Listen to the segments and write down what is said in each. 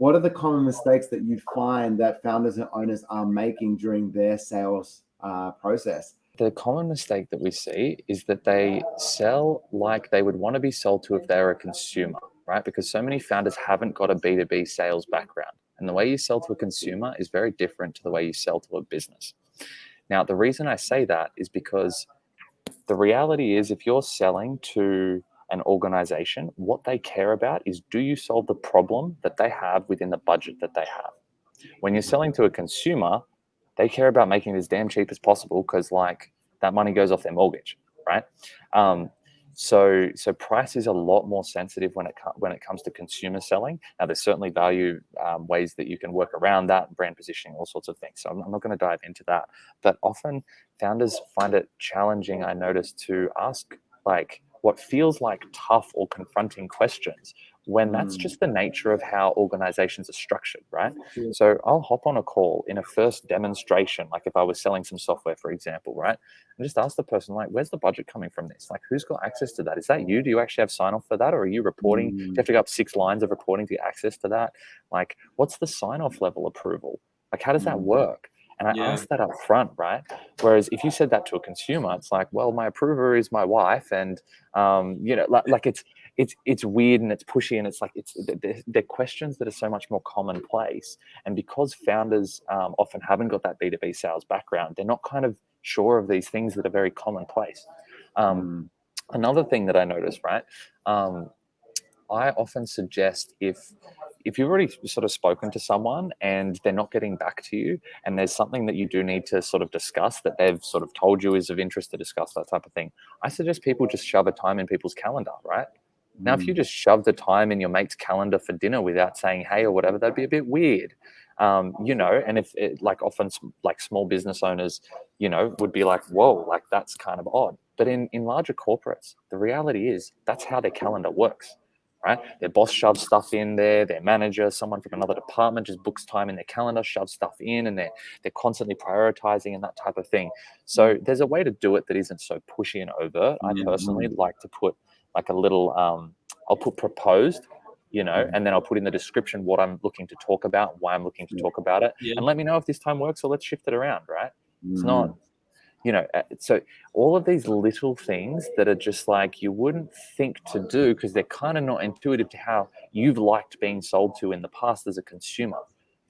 What are the common mistakes that you find that founders and owners are making during their sales process? The common mistake that we see is that they sell like they would want to be sold to if they're a consumer, right? Because so many founders haven't got a B2B sales background. And the way you sell to a consumer is very different to the way you sell to a business. Now, the reason I say that is because the reality is if you're selling to an organization, what they care about is, do you solve the problem that they have within the budget that they have? When you're selling to a consumer, they care about making it as damn cheap as possible because like that money goes off their mortgage, right? So price is a lot more sensitive when it comes to consumer selling. Now, there's certainly value ways that you can work around that, brand positioning, all sorts of things. So I'm not going to dive into that. But often founders find it challenging, I noticed, to ask like what feels like tough or confronting questions when that's just the nature of how organizations are structured, right? So I'll hop on a call in a first demonstration, like if I was selling some software, for example, right? And just ask the person, like, where's the budget coming from this? Like, who's got access to that? Is that you? Do you actually have sign off for that? Or are you reporting? Do you have to go up 6 lines of reporting to get access to that? Like, what's the sign off level approval? Like, how does that work? And I asked that up front, right? Whereas if you said that to a consumer, it's like, well, my approver is my wife, and like it's weird and it's pushy, and it's like they're questions that are so much more commonplace. And because founders often haven't got that B2B sales background, they're not kind of sure of these things that are very commonplace. Another thing that I noticed, right? I often suggest if you've already sort of spoken to someone and they're not getting back to you, and there's something that you do need to sort of discuss that they've sort of told you is of interest to discuss, that type of thing, I suggest people just shove a time in people's calendar, right? Now, if you just shove the time in your mate's calendar for dinner without saying hey or whatever, that'd be a bit weird. And if it, like often like small business owners, would be like, whoa, like that's kind of odd. But in larger corporates, the reality is that's how their calendar works. Right? Their boss shoves stuff in there, their manager, someone from another department just books time in their calendar, shoves stuff in, and they're constantly prioritizing and that type of thing. So there's a way to do it that isn't so pushy and overt. I personally like to put like a little, I'll put proposed, and then I'll put in the description what I'm looking to talk about, why I'm looking to talk about it, and let me know if this time works or let's shift it around, right? It's not, so all of these little things that are just like you wouldn't think to do because they're kind of not intuitive to how you've liked being sold to in the past as a consumer.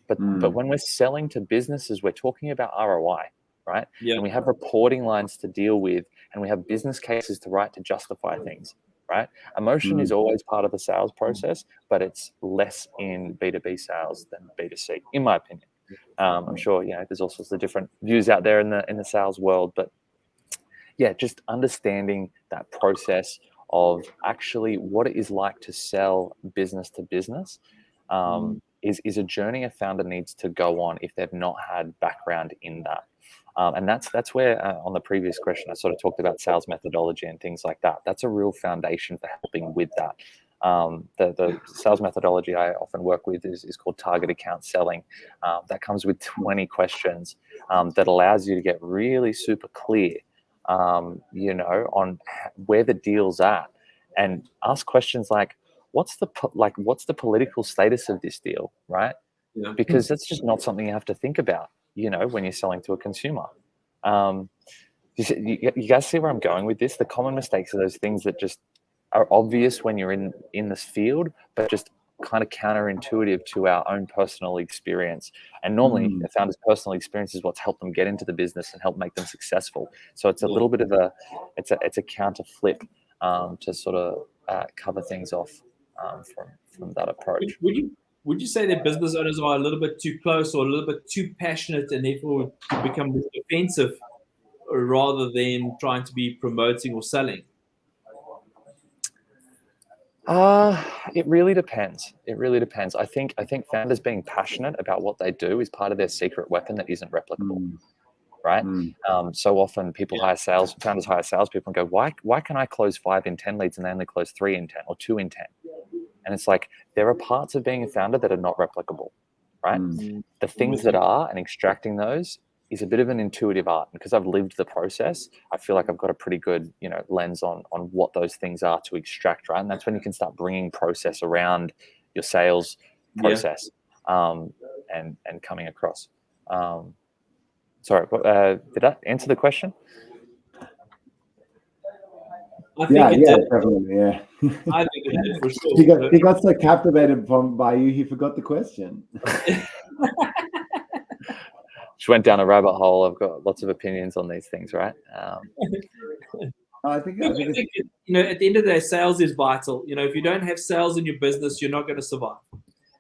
But when we're selling to businesses, we're talking about ROI, right? And we have reporting lines to deal with, and we have business cases to write to justify things, right? Emotion is always part of the sales process, but it's less in B2B sales than B2C, in my opinion. I'm sure there's all sorts of different views out there in the sales world, but just understanding that process of actually what it is like to sell business to business is a journey a founder needs to go on if they've not had background in that. And that's where on the previous question I sort of talked about sales methodology and things like that. That's a real foundation for helping with that. The sales methodology I often work with is called target account selling. That comes with 20 questions that allows you to get really super clear, on where the deal's at, and ask questions like, what's the political status of this deal, right? Because that's just not something you have to think about, when you're selling to a consumer. You guys see where I'm going with this? The common mistakes are those things that just are obvious when you're in this field, but just kind of counterintuitive to our own personal experience. And normally a founder's personal experience is what's helped them get into the business and help make them successful. So it's a little bit of it's a counter flip to sort of cover things off from that approach. Would you say that business owners are a little bit too close or a little bit too passionate and therefore become defensive rather than trying to be promoting or selling? It really depends. I think founders being passionate about what they do is part of their secret weapon that isn't replicable, right? So often founders hire salespeople and go, why can I close 5 in 10 leads and they only close 3 in 10 or 2 in 10? And it's like, there are parts of being a founder that are not replicable, right? The things that are, and extracting those is a bit of an intuitive art. And because I've lived the process, I feel like I've got a pretty good, lens on what those things are to extract, right? And that's when you can start bringing process around your sales process. and coming across. Sorry, did that answer the question? I think it did. Definitely, yeah. I think it did for sure. He got so captivated by you, he forgot the question. Just went down a rabbit hole. I've got lots of opinions on these things, right? I think at the end of the day, sales is vital. If you don't have sales in your business, you're not going to survive.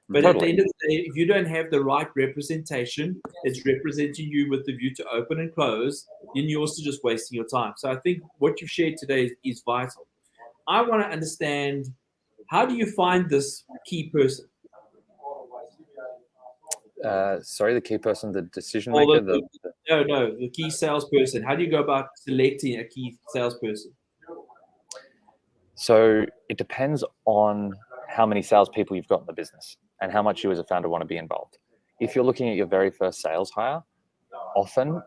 But Totally. At the end of the day, if you don't have the right representation, it's representing you with the view to open and close, then you're also just wasting your time. So I think what you've shared today is vital. I want to understand, how do you find this key person? Sorry, the key person, the decision maker? No, the key salesperson. How do you go about selecting a key salesperson? So it depends on how many salespeople you've got in the business and how much you as a founder want to be involved. If you're looking at your very first sales hire, often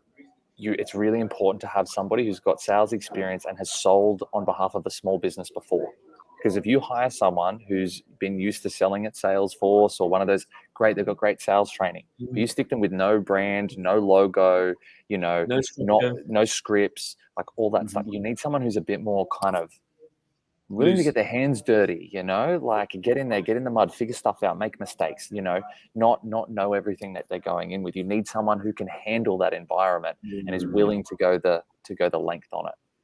it's really important to have somebody who's got sales experience and has sold on behalf of a small business before. Because if you hire someone who's been used to selling at Salesforce or one of those, they've got great sales training. But you stick them with no brand, no logo, no scripts, like all that stuff. You need someone who's a bit more kind of willing to get their hands dirty, like get in there, get in the mud, figure stuff out, make mistakes, not know everything that they're going in with. You need someone who can handle that environment and is willing to go the length on it.